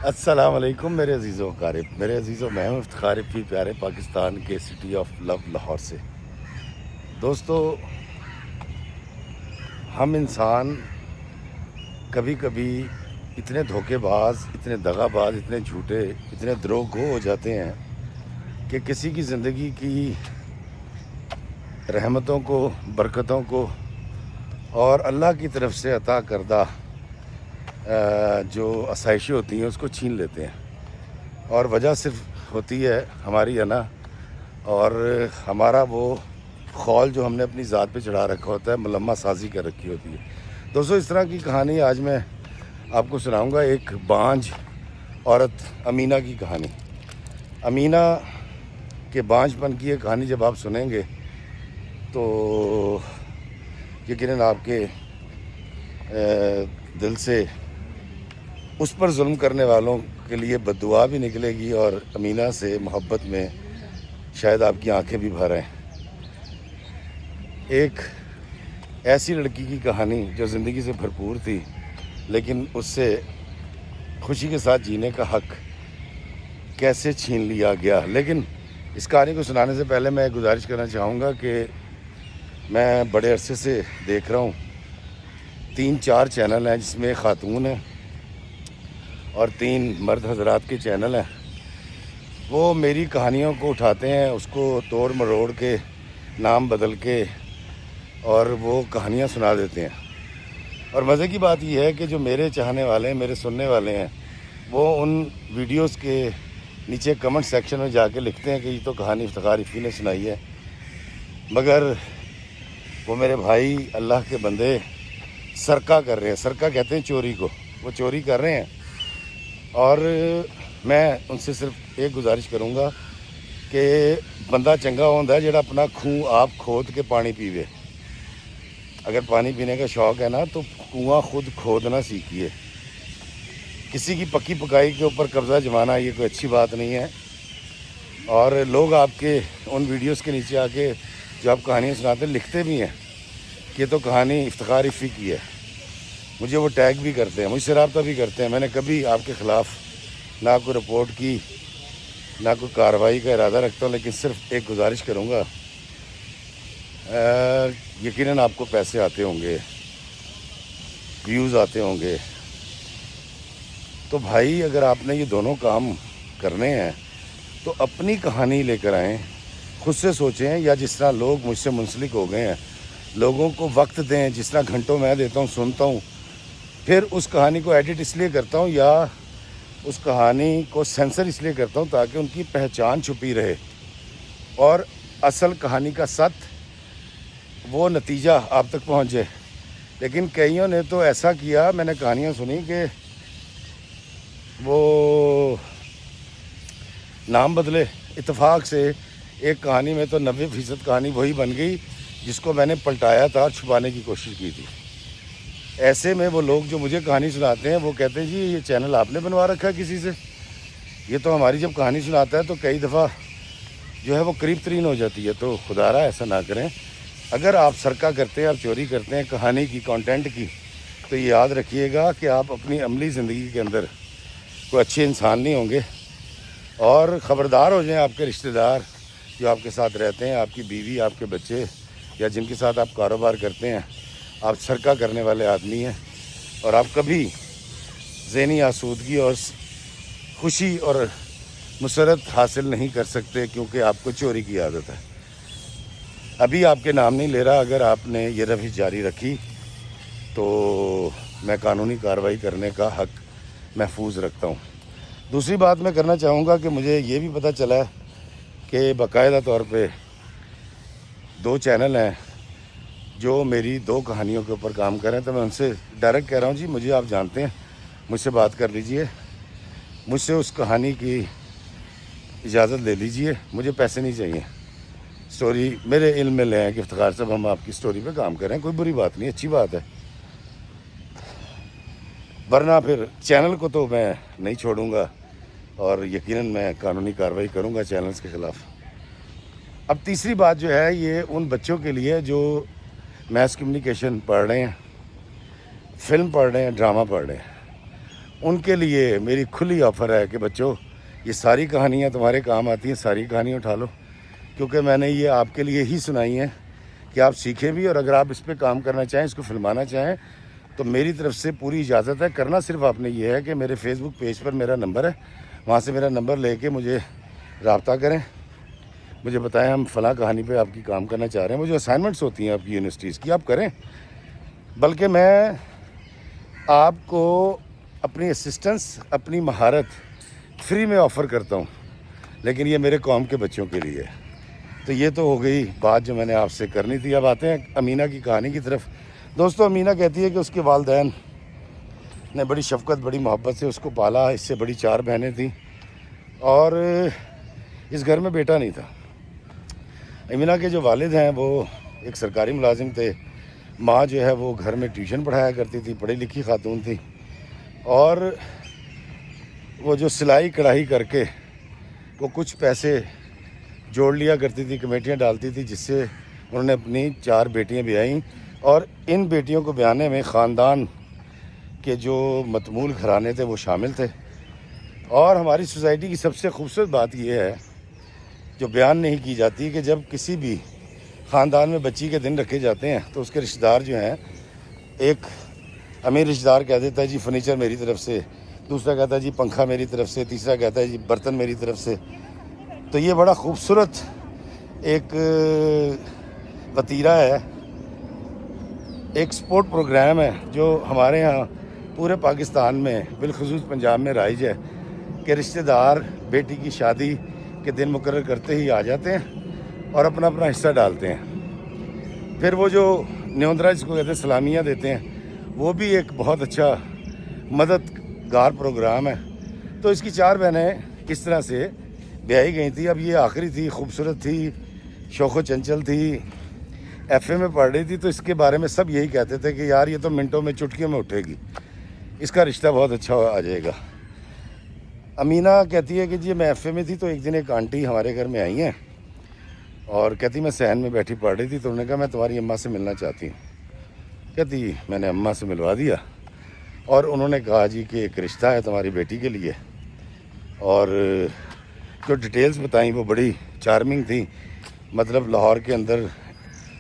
السلام علیکم میرے عزیزوں اقارب، میرے عزیزوں، میں ہوں افتخار فی پیارے پاکستان کے سٹی آف لو لاہور سے۔ دوستو، ہم انسان کبھی کبھی اتنے دھوکے باز، اتنے دغا باز، اتنے جھوٹے، اتنے دروغ گو ہو جاتے ہیں کہ کسی کی زندگی کی رحمتوں کو، برکتوں کو اور اللہ کی طرف سے عطا کردہ جو آسائشیں ہوتی ہیں اس کو چھین لیتے ہیں، اور وجہ صرف ہوتی ہے ہماری انا اور ہمارا وہ خول جو ہم نے اپنی ذات پہ چڑھا رکھا ہوتا ہے، ملمہ سازی کر رکھی ہوتی ہے۔ دوستو، اس طرح کی کہانی آج میں آپ کو سناؤں گا، ایک بانجھ عورت امینہ کی کہانی۔ امینہ کے بانجھ پن کی یہ کہانی جب آپ سنیں گے تو یقیناً آپ کے دل سے اس پر ظلم کرنے والوں کے لیے بد دعا بھی نکلے گی، اور امینہ سے محبت میں شاید آپ کی آنکھیں بھی بھر آئیں۔ ایک ایسی لڑکی کی کہانی جو زندگی سے بھرپور تھی، لیکن اس سے خوشی کے ساتھ جینے کا حق کیسے چھین لیا گیا۔ لیکن اس کہانی کو سنانے سے پہلے میں گزارش کرنا چاہوں گا کہ میں بڑے عرصے سے دیکھ رہا ہوں 3-4 چینل ہیں جس میں خاتون ہیں اور 3 مرد حضرات کے چینل ہیں۔ وہ میری کہانیوں کو اٹھاتے ہیں، اس کو توڑ مروڑ کے، نام بدل کے، اور وہ کہانیاں سنا دیتے ہیں۔ اور مزے کی بات یہ ہے کہ جو میرے چاہنے والے ہیں، میرے سننے والے ہیں، وہ ان ویڈیوز کے نیچے کمنٹ سیکشن میں جا کے لکھتے ہیں کہ یہ تو کہانی افتخار فی نے سنائی ہے، مگر وہ میرے بھائی اللہ کے بندے سرقہ کر رہے ہیں۔ سرقہ کہتے ہیں چوری کو، وہ چوری کر رہے ہیں۔ اور میں ان سے صرف ایک گزارش کروں گا کہ بندہ چنگا ہوتا ہے جڑا اپنا کنواں آپ کھود کے پانی پیوے۔ اگر پانی پینے کا شوق ہے نا تو کنواں خود کھودنا سیکھیے۔ کسی کی پکی پکائی کے اوپر قبضہ جمانا یہ کوئی اچھی بات نہیں ہے۔ اور لوگ آپ کے ان ویڈیوز کے نیچے آ کے جو آپ کہانیاں سناتے ہیں لکھتے بھی ہیں کہ یہ تو کہانی افتخار فی کی ہے۔ مجھے وہ ٹیگ بھی کرتے ہیں، مجھ سے رابطہ بھی کرتے ہیں۔ میں نے کبھی آپ کے خلاف نہ کوئی رپورٹ کی، نہ کوئی کارروائی کا ارادہ رکھتا ہوں، لیکن صرف ایک گزارش کروں گا، یقیناً آپ کو پیسے آتے ہوں گے، ویوز آتے ہوں گے، تو بھائی اگر آپ نے یہ دونوں کام کرنے ہیں تو اپنی کہانی لے کر آئیں، خود سے سوچیں، یا جس طرح لوگ مجھ سے منسلک ہو گئے ہیں لوگوں کو وقت دیں، جس طرح گھنٹوں میں دیتا ہوں، سنتا ہوں، پھر اس کہانی کو ایڈٹ اس لیے کرتا ہوں یا اس کہانی کو سینسر اس لیے کرتا ہوں تاکہ ان کی پہچان چھپی رہے اور اصل کہانی کا سچ، وہ نتیجہ آپ تک پہنچ جائے۔ لیکن کئیوں نے تو ایسا کیا، میں نے کہانیاں سنی کہ وہ نام بدلے اتفاق سے۔ ایک کہانی میں تو 90% کہانی وہی بن گئی جس کو میں نے پلٹایا تھا اور چھپانے کی کوشش کی تھی۔ ایسے میں وہ لوگ جو مجھے کہانی سناتے ہیں وہ کہتے ہیں جی یہ چینل آپ نے بنوا رکھا ہے کسی سے؟ یہ تو ہماری جب کہانی سناتا ہے تو کئی دفعہ جو ہے وہ قریب ترین ہو جاتی ہے۔ تو خدا را ایسا نہ کریں۔ اگر آپ سرقہ کرتے ہیں اور چوری کرتے ہیں کہانی کی، کانٹینٹ کی، تو یہ یاد رکھیے گا کہ آپ اپنی عملی زندگی کے اندر کوئی اچھے انسان نہیں ہوں گے۔ اور خبردار ہو جائیں، آپ کے رشتہ دار جو آپ کے ساتھ رہتے ہیں، آپ کی بیوی، آپ کے بچے، یا جن کے ساتھ آپ کاروبار کرتے ہیں، آپ سرقہ کرنے والے آدمی ہیں، اور آپ کبھی ذہنی آسودگی اور خوشی اور مسرت حاصل نہیں کر سکتے کیونکہ آپ کو چوری کی عادت ہے۔ ابھی آپ کے نام نہیں لے رہا، اگر آپ نے یہ روش جاری رکھی تو میں قانونی کارروائی کرنے کا حق محفوظ رکھتا ہوں۔ دوسری بات میں کرنا چاہوں گا کہ مجھے یہ بھی پتہ چلا ہے کہ باقاعدہ طور پہ 2 چینل ہیں جو میری 2 کہانیوں کے اوپر کام کر رہے ہیں، تو میں ان سے ڈائریکٹ کہہ رہا ہوں جی مجھے آپ جانتے ہیں، مجھ سے بات کر لیجئے، مجھ سے اس کہانی کی اجازت لے لیجئے، مجھے پیسے نہیں چاہیے۔ سٹوری میرے علم میں لے آئیں کہ افتخار صاحب ہم آپ کی سٹوری پہ کام کریں، کوئی بری بات نہیں، اچھی بات ہے، ورنہ پھر چینل کو تو میں نہیں چھوڑوں گا اور یقیناً میں قانونی کارروائی کروں گا چینلز کے خلاف۔ اب تیسری بات جو ہے یہ ان بچوں کے لیے جو میس کمیونیکیشن پڑھ رہے ہیں، فلم پڑھ رہے ہیں، ڈرامہ پڑھ رہے ہیں، ان کے لیے میری کھلی آفر ہے کہ بچوں یہ ساری کہانیاں تمہارے کام آتی ہیں، ساری کہانیاں اٹھا لو، کیونکہ میں نے یہ آپ کے لیے ہی سنائی ہیں کہ آپ سیکھیں بھی، اور اگر آپ اس پہ کام کرنا چاہیں، اس کو فلمانا چاہیں، تو میری طرف سے پوری اجازت ہے۔ کرنا صرف آپ نے یہ ہے کہ میرے فیس بک پیج پر میرا نمبر ہے، وہاں سے میرا نمبر لے کے مجھے رابطہ کریں، مجھے بتائیں ہم فلاں کہانی پہ آپ کی کام کرنا چاہ رہے ہیں۔ مجھے اسائنمنٹس ہوتی ہیں آپ کی یونیورسٹیز کی، آپ کریں، بلکہ میں آپ کو اپنی اسسٹنس، اپنی مہارت فری میں آفر کرتا ہوں، لیکن یہ میرے قوم کے بچوں کے لیے ہے۔ تو یہ تو ہو گئی بات جو میں نے آپ سے کرنی تھی۔ اب آتے ہیں امینہ کی کہانی کی طرف۔ دوستو، امینہ کہتی ہے کہ اس کے والدین نے بڑی شفقت، بڑی محبت سے اس کو پالا۔ اس سے بڑی 4 بہنیں تھیں اور اس گھر میں بیٹا نہیں تھا۔ امینہ کے جو والد ہیں وہ ایک سرکاری ملازم تھے، ماں جو ہے وہ گھر میں ٹیوشن پڑھایا کرتی تھی، پڑھی لکھی خاتون تھی، اور وہ جو سلائی کڑھائی کر کے وہ کچھ پیسے جوڑ لیا کرتی تھی، کمیٹیاں ڈالتی تھی، جس سے انہوں نے اپنی 4 بیٹیاں بیائیں، اور ان بیٹیوں کو بیانے میں خاندان کے جو متمول گھرانے تھے وہ شامل تھے۔ اور ہماری سوسائٹی کی سب سے خوبصورت بات یہ ہے جو بیان نہیں کی جاتی کہ جب کسی بھی خاندان میں بچی کے دن رکھے جاتے ہیں تو اس کے رشتہ دار جو ہیں، ایک امیر رشتہ دار کہہ دیتا ہے جی فرنیچر میری طرف سے، دوسرا کہتا ہے جی پنکھا میری طرف سے، تیسرا کہتا ہے جی برتن میری طرف سے۔ تو یہ بڑا خوبصورت ایک وتیرہ ہے، ایک سپورٹ پروگرام ہے جو ہمارے ہاں پورے پاکستان میں بالخصوص پنجاب میں رائج ہے کہ رشتہ دار بیٹی کی شادی کے دن مقرر کرتے ہی آ جاتے ہیں اور اپنا اپنا حصہ ڈالتے ہیں۔ پھر وہ جو نیوندرا جس کو کہتے ہیں سلامیاں دیتے ہیں، وہ بھی ایک بہت اچھا مددگار پروگرام ہے۔ تو اس کی 4 بہنیں اس طرح سے بیائی گئی تھی۔ اب یہ آخری تھی، خوبصورت تھی، شوخ و چنچل تھی، ایف اے میں پڑھ رہی تھی، تو اس کے بارے میں سب یہی کہتے تھے کہ یار یہ تو منٹوں میں چٹکیوں میں اٹھے گی، اس کا رشتہ بہت اچھا آ جائے گا۔ امینہ کہتی ہے کہ جی میں ایف اے میں تھی تو ایک دن ایک آنٹی ہمارے گھر میں آئی ہیں اور کہتی میں صحن میں بیٹھی پڑھ رہی تھی، تو انہوں نے کہا میں تمہاری اماں سے ملنا چاہتی ہوں۔ کہتی میں نے اماں سے ملوا دیا اور انہوں نے کہا جی کہ ایک رشتہ ہے تمہاری بیٹی کے لیے، اور جو ڈیٹیلز بتائیں وہ بڑی چارمنگ تھیں۔ مطلب لاہور کے اندر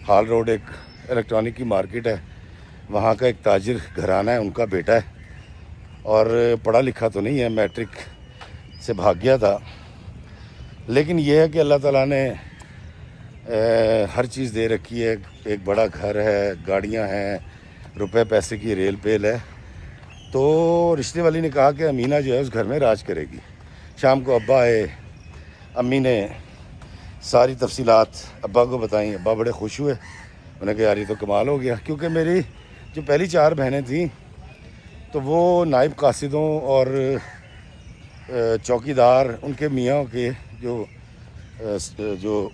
ہال روڈ ایک الیکٹرانک کی مارکیٹ ہے، وہاں کا ایک تاجر گھرانہ ہے، ان کا بیٹا ہے، اور پڑھا لکھا تو نہیں ہے، میٹرک سے بھاگ گیا تھا، لیکن یہ ہے کہ اللہ تعالیٰ نے ہر چیز دے رکھی ہے۔ ایک بڑا گھر ہے، گاڑیاں ہیں، روپے پیسے کی ریل پیل ہے۔ تو رشتے والی نے کہا کہ امینہ جو ہے اس گھر میں راج کرے گی۔ شام کو ابا آئے، امی نے ساری تفصیلات ابا کو بتائیں، ابا بڑے خوش ہوئے، انہوں نے کہا یار یہ تو کمال ہو گیا، کیونکہ میری جو پہلی 4 بہنیں تھیں تو وہ نائب قاصدوں اور چوکیدار، ان کے میاں کے جو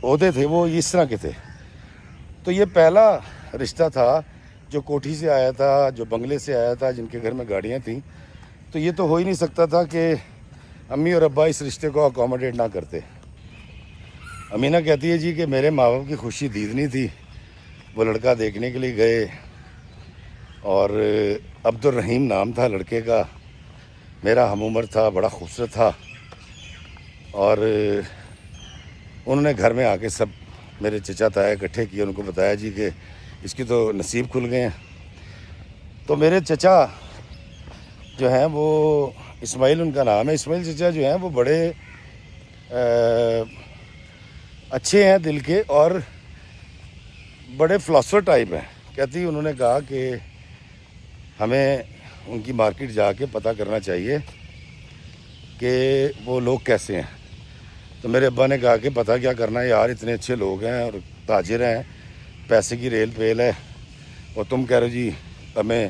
عہدے تھے وہ اس طرح کے تھے۔ تو یہ پہلا رشتہ تھا جو کوٹھی سے آیا تھا، جو بنگلے سے آیا تھا، جن کے گھر میں گاڑیاں تھیں۔ تو یہ تو ہو ہی نہیں سکتا تھا کہ امی اور ابا اس رشتے کو اکوموڈیٹ نہ کرتے۔ امینہ کہتی ہے جی کہ میرے ماں باپ کی خوشی دیدنی تھی، وہ لڑکا دیکھنے کے لیے گئے، اور عبد الرحیم نام تھا لڑکے کا، میرا ہم عمر تھا، بڑا خوبصورت تھا، اور انہوں نے گھر میں آ کے سب میرے چچا تایا اکٹھے کیے، ان کو بتایا جی کہ اس کی تو نصیب کھل گئے ہیں۔ تو میرے چچا جو ہیں وہ اسماعیل ان کا نام ہے، اسماعیل چچا جو ہیں وہ بڑے اچھے ہیں دل کے اور بڑے فلاسفر ٹائپ ہیں۔ کہتی انہوں نے کہا کہ ہمیں ان کی مارکیٹ جا کے پتہ کرنا چاہیے کہ وہ لوگ کیسے ہیں۔ تو میرے ابا نے کہا کہ پتہ کیا کرنا ہے یار، اتنے اچھے لوگ ہیں اور تاجر ہیں، پیسے کی ریل پیل ہے، اور تم کہہ رہے جی ہمیں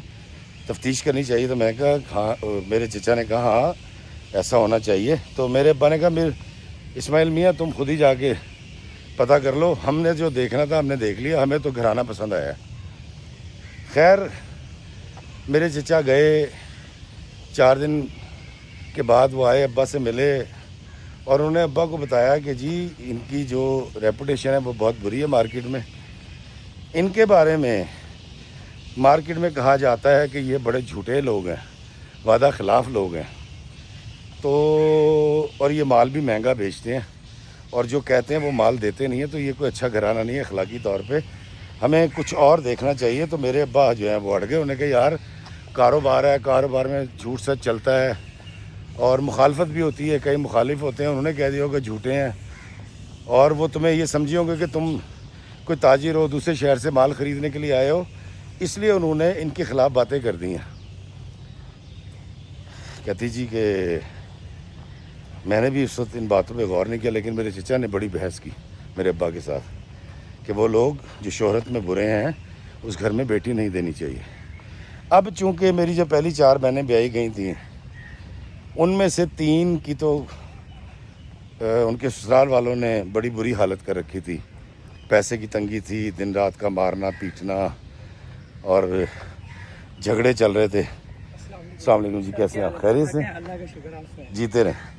تفتیش کرنی چاہیے۔ تو میں کہا ہاں، میرے چچا نے کہا ہاں ایسا ہونا چاہیے۔ تو میرے ابا نے کہا اسماعیل میاں تم خود ہی جا کے پتہ کر لو، ہم نے جو دیکھنا تھا ہم نے دیکھ لیا، ہمیں تو گھرانہ پسند آیا۔ خیر میرے چچا گئے، 4 دن کے بعد وہ آئے، ابا سے ملے، اور انہوں نے ابا کو بتایا کہ جی ان کی جو ریپوٹیشن ہے وہ بہت بری ہے مارکیٹ میں، ان کے بارے میں مارکیٹ میں کہا جاتا ہے کہ یہ بڑے جھوٹے لوگ ہیں، وعدہ خلاف لوگ ہیں، تو اور یہ مال بھی مہنگا بیچتے ہیں، اور جو کہتے ہیں وہ مال دیتے نہیں ہیں، تو یہ کوئی اچھا گھرانہ نہیں ہے اخلاقی طور پہ، ہمیں کچھ اور دیکھنا چاہیے۔ تو میرے ابا جو ہیں وہ اڑ گئے، انہوں نے کہا یار کاروبار ہے، کاروبار میں جھوٹ سچ چلتا ہے اور مخالفت بھی ہوتی ہے، کئی مخالف ہوتے ہیں، انہوں نے کہہ دیا ہوگا جھوٹے ہیں، اور وہ تمہیں یہ سمجھے ہوں گے کہ تم کوئی تاجر ہو، دوسرے شہر سے مال خریدنے کے لیے آئے ہو، اس لیے انہوں نے ان کے خلاف باتیں کر دی ہیں۔ کہتی جی کہ میں نے بھی اس وقت ان باتوں پہ غور نہیں کیا، لیکن میرے چچا نے بڑی بحث کی میرے ابا کے ساتھ کہ وہ لوگ جو شہرت میں برے ہیں اس گھر میں بیٹی نہیں دینی چاہیے۔ اب چونکہ میری جو پہلی 4 بہنیں بیائی گئی تھیں، ان میں سے 3 کی تو ان کے سسرال والوں نے بڑی بری حالت کر رکھی تھی، پیسے کی تنگی تھی، دن رات کا مارنا پیٹنا اور جھگڑے چل رہے تھے۔ السلام علیکم جی، کیسے ہیں آپ؟ خیریت سے؟ اللہ کا شکر آپ سے جیتے رہیں۔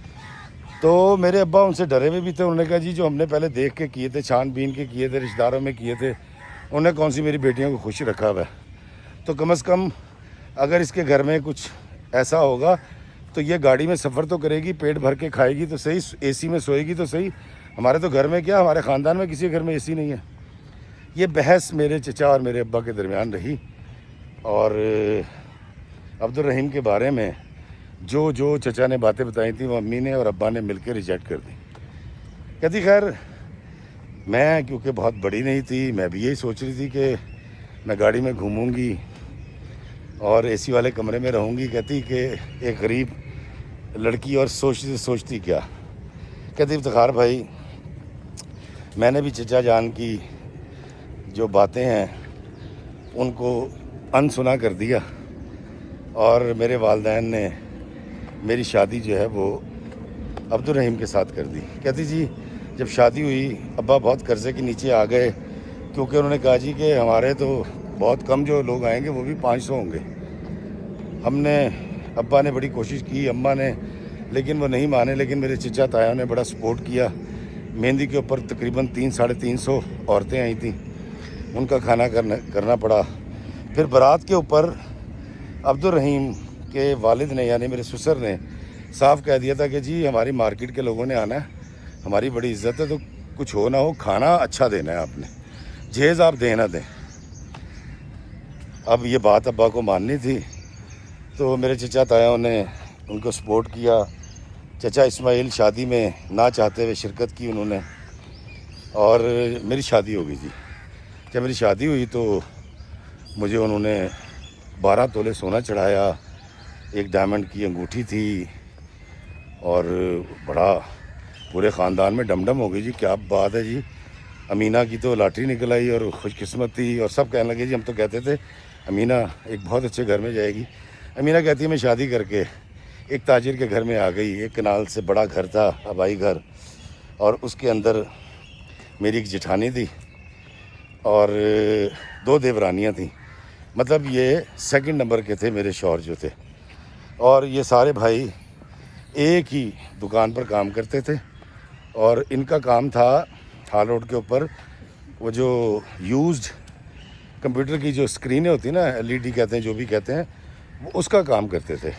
تو میرے ابا ان سے ڈرے ہوئے بھی تھے، انہوں نے کہا جی جو ہم نے پہلے دیکھ کے کیے تھے، چھان بین کے کیے تھے، رشتہ داروں میں کیے تھے، انہوں نے کون سی میری بیٹیوں کو خوش رکھا ہوا ہے، تو کم از کم اگر اس کے گھر میں کچھ ایسا ہوگا تو یہ گاڑی میں سفر تو کرے گی، پیٹ بھر کے کھائے گی تو صحیح، اے سی میں سوئے گی تو صحیح۔ ہمارے تو گھر میں کیا، ہمارے خاندان میں کسی کے گھر میں اے سی نہیں ہے۔ یہ بحث میرے چچا اور میرے ابا کے درمیان رہی، اور عبدالرحیم کے بارے میں جو چچا نے باتیں بتائی تھیں وہ امی نے اور ابا نے مل کے ریجیکٹ کر دی۔ کہتی خیر میں کیونکہ بہت بڑی نہیں تھی، میں بھی یہی سوچ رہی تھی کہ میں گاڑی میں گھوموں گی اور اے سی والے کمرے میں رہوں گی۔ کہتی کہ ایک غریب لڑکی اور سوچتی کیا، کہتی افتخار بھائی میں نے بھی چچا جان کی جو باتیں ہیں ان کو سنا کر دیا، اور میرے والدین نے میری شادی جو ہے وہ عبدالرحیم کے ساتھ کر دی۔ کہتی جی جب شادی ہوئی ابا بہت قرضے کے نیچے آ گئے، کیونکہ انہوں نے کہا جی کہ ہمارے تو بہت کم جو لوگ آئیں گے وہ بھی 500 ہوں گے۔ ابا نے بڑی کوشش کی، اماں نے، لیکن وہ نہیں مانے، لیکن میرے چچا تایا نے بڑا سپورٹ کیا۔ مہندی کے اوپر تقریباً 300-350 عورتیں آئی تھیں، ان کا کھانا کرنا پڑا۔ پھر بارات کے اوپر عبدالرحیم کے والد نے یعنی میرے سسر نے صاف کہہ دیا تھا کہ جی ہماری مارکیٹ کے لوگوں نے آنا ہے، ہماری بڑی عزت ہے، تو کچھ ہو نہ ہو کھانا اچھا دینا ہے، آپ نے جہیز آپ دیں نہ دیں۔ اب یہ بات ابا کو ماننی تھی، تو میرے چچا تایاؤں نے ان کو سپورٹ کیا۔ چچا اسماعیل شادی میں نہ چاہتے ہوئے شرکت کی انہوں نے، اور میری شادی ہو گئی جی۔ جب میری شادی ہوئی تو مجھے انہوں نے 12 تولے سونا چڑھایا، ایک ڈائمنڈ کی انگوٹھی تھی، اور بڑا پورے خاندان میں ڈم ڈم ہو گئی جی، کیا بات ہے جی، امینہ کی تو لاٹری نکل آئی اور خوش قسمت تھی، اور سب کہنے لگے جی، ہم تو کہتے تھے امینہ ایک بہت اچھے گھر میں جائے گی۔ امینہ کہتی ہے میں شادی کر کے ایک تاجر کے گھر میں آ گئی، 1 کنال سے بڑا گھر تھا، آبائی گھر، اور اس کے اندر میری ایک جٹھانی تھی اور 2 دیورانیاں تھیں، مطلب یہ 2 نمبر کے تھے میرے شوہر جو تھے، اور یہ سارے بھائی ایک ہی دکان پر کام کرتے تھے، اور ان کا کام تھا ہال روڈ کے اوپر وہ جو یوزڈ کمپیوٹر کی جو اسکرینیں ہوتی ہیں نا، LED کہتے ہیں جو بھی کہتے ہیں، وہ اس کا کام کرتے تھے۔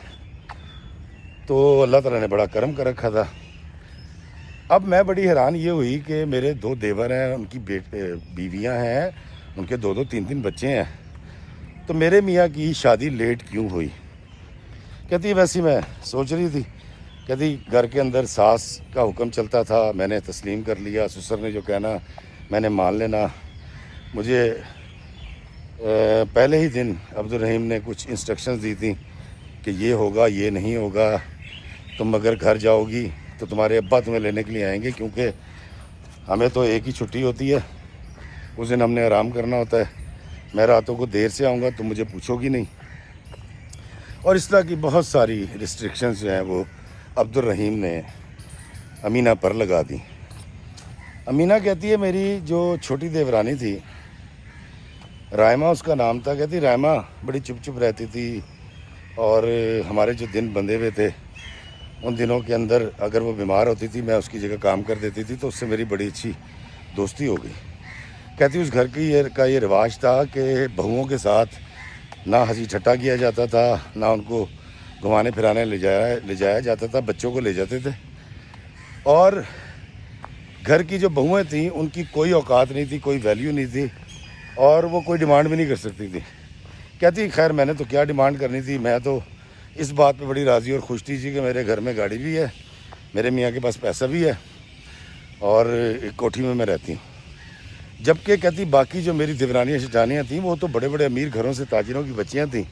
تو اللہ تعالیٰ نے بڑا کرم کر رکھا تھا۔ اب میں بڑی حیران یہ ہوئی کہ میرے 2 دیور ہیں، ان کی بیویاں ہیں، ان کے 2-2 3-3 بچے ہیں، تو میرے میاں کی شادی لیٹ کیوں ہوئی؟ کہتی ویسے میں سوچ رہی تھی، کہتی گھر کے اندر ساس کا حکم چلتا تھا، میں نے تسلیم کر لیا، سسر نے جو کہنا میں نے مان لینا۔ مجھے پہلے ہی دن عبدالرحیم نے کچھ انسٹرکشنز دی تھیں کہ یہ ہوگا، یہ نہیں ہوگا، تم اگر گھر جاؤ گی تو تمہارے ابا تمہیں لینے کے لیے آئیں گے، کیونکہ ہمیں تو ایک ہی چھٹی ہوتی ہے، اس دن ہم نے آرام کرنا ہوتا ہے، میں راتوں کو دیر سے آؤں گا تو مجھے پوچھو گی نہیں، اور اس طرح کی بہت ساری ریسٹرکشنز جو ہیں وہ عبدالرحیم نے امینہ پر لگا دی۔ امینہ کہتی ہے میری جو چھوٹی دیورانی تھی، رائمہ اس کا نام تھا، کہتی رائمہ بڑی چپ رہتی تھی، اور ہمارے جو دن بندھے ہوئے تھے ان دنوں کے اندر اگر وہ بیمار ہوتی تھی میں اس کی جگہ کام کر دیتی تھی، تو اس سے میری بڑی اچھی دوستی ہو گئی۔ کہتی اس گھر کا یہ رواج تھا کہ بہوؤں کے ساتھ نہ ہنسی ٹھٹا کیا جاتا تھا، نہ ان کو گھمانے پھرانے لے جایا جاتا تھا، بچوں کو لے جاتے تھے، اور گھر کی جو بہویں تھیں ان کی کوئی اوقات نہیں تھی، کوئی ویلیو نہیں تھی، اور وہ کوئی ڈیمانڈ بھی نہیں کر سکتی تھی۔ کہتی خیر میں نے تو کیا ڈیمانڈ کرنی تھی، میں تو اس بات پہ بڑی راضی اور خوش تھی کہ میرے گھر میں گاڑی بھی ہے، میرے میاں کے پاس پیسہ بھی ہے، اور ایک کوٹھی میں رہتی ہوں۔ جبکہ کہتی باقی جو میری دیورانیاں شیطانیاں تھیں وہ تو بڑے بڑے امیر گھروں سے تاجروں کی بچیاں تھیں،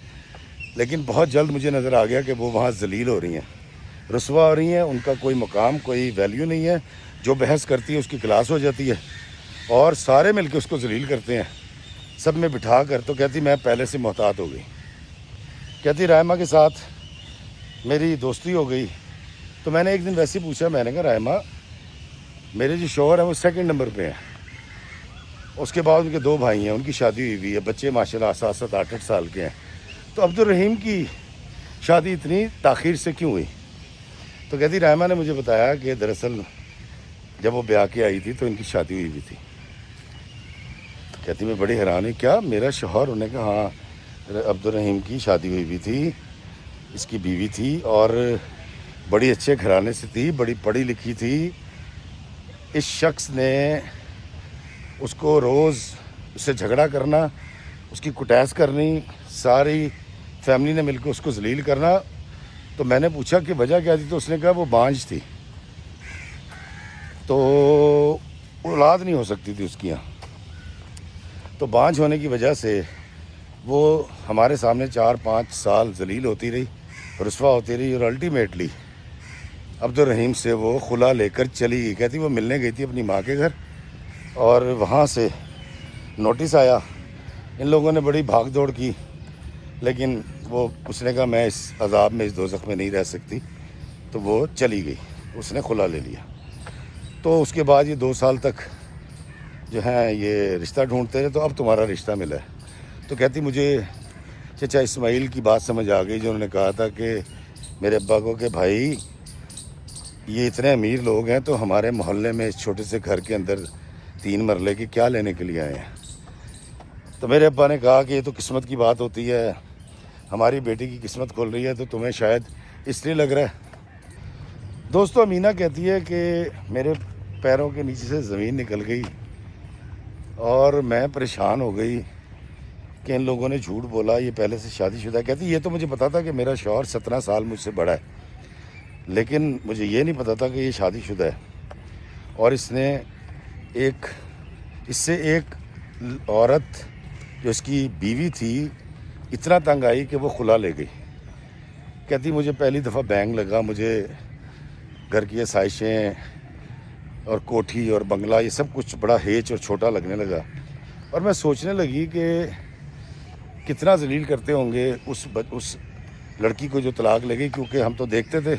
لیکن بہت جلد مجھے نظر آ گیا کہ وہ وہاں ذلیل ہو رہی ہیں، رسوا ہو رہی ہیں، ان کا کوئی مقام کوئی ویلیو نہیں ہے، جو بحث کرتی ہے اس کی کلاس ہو جاتی ہے، اور سارے مل کے اس کو ذلیل کرتے ہیں سب میں بٹھا کر۔ تو کہتی میں پہلے سے محتاط ہو گئی۔ کہتی رائمہ کے ساتھ میری دوستی ہو گئی، تو میں نے ایک دن ویسے ہی پوچھا، میں نے کہا رائمہ میرے جو شوہر ہیں وہ سیکنڈ نمبر پہ ہیں، اس کے بعد ان کے 2 بھائی ہیں، ان کی شادی ہوئی ہے، بچے ماشاءاللہ 7-7 8-8 سال کے ہیں، تو عبدالرحیم کی شادی اتنی تاخیر سے کیوں ہوئی؟ تو کہتی رائمہ نے مجھے بتایا کہ دراصل جب وہ بیاہ کے آئی تھی تو ان کی شادی ہوئی تھی۔ کہتی میں بڑی حیران ہوئی، کیا میرا شوہر؟ انہوں نے کہا ہاں عبدالرحیم کی شادی ہوئی تھی، اس کی بیوی تھی، اور بڑی اچھے گھرانے سے تھی، بڑی پڑھی لکھی تھی۔ اس شخص نے اس کو روز اس سے جھگڑا کرنا، اس کی کٹیس کرنی، ساری فیملی نے مل کے اس کو ذلیل کرنا۔ تو میں نے پوچھا کہ وجہ کیا تھی، تو اس نے کہا وہ بانجھ تھی، تو اولاد نہیں ہو سکتی تھی اس کی یہاں، تو بانجھ ہونے کی وجہ سے وہ ہمارے سامنے 4-5 سال ذلیل ہوتی رہی، رسوا ہوتی رہی، اور الٹیمیٹلی عبدالرحیم سے وہ خلا لے کر چلی گئی۔ کہتی وہ ملنے گئی تھی اپنی ماں کے گھر، اور وہاں سے نوٹس آیا، ان لوگوں نے بڑی بھاگ دوڑ کی، لیکن اس نے کہا میں اس عذاب میں، اس دوزخ میں نہیں رہ سکتی، تو وہ چلی گئی، اس نے خلا لے لیا۔ تو اس کے بعد یہ 2 سال تک جو ہیں یہ رشتہ ڈھونڈتے رہے، تو اب تمہارا رشتہ ملا ہے۔ تو کہتی مجھے چچا اسماعیل کی بات سمجھ آ گئی، جو انہوں نے کہا تھا کہ میرے ابا کو کہ بھائی یہ اتنے امیر لوگ ہیں تو ہمارے محلے میں اس چھوٹے سے گھر کے اندر 3 مرلے کے کیا لینے کے لیے آئے ہیں؟ تو میرے ابا نے کہا کہ یہ تو قسمت کی بات ہوتی ہے، ہماری بیٹی کی قسمت کھل رہی ہے، تو تمہیں شاید اس لیے لگ رہا ہے۔ دوستو امینہ کہتی ہے کہ میرے پیروں کے نیچے سے زمین نکل گئی، اور میں پریشان ہو گئی کہ ان لوگوں نے جھوٹ بولا، یہ پہلے سے شادی شدہ ہے۔ کہتی یہ تو مجھے پتا تھا کہ میرا شوہر 17 سال مجھ سے بڑا ہے، لیکن مجھے یہ نہیں پتا تھا کہ یہ شادی شدہ ہے، اور اس سے ایک عورت جو اس کی بیوی تھی اتنا تنگ آئی کہ وہ خلا لے گئی۔ کہتی مجھے پہلی دفعہ بینگ لگا، مجھے گھر کی آسائشیں اور کوٹھی اور بنگلہ یہ سب کچھ بڑا ہیچ اور چھوٹا لگنے لگا، اور میں سوچنے لگی کہ کتنا ذلیل کرتے ہوں گے اس لڑکی کو جو طلاق لے گئی، کیونکہ ہم تو دیکھتے تھے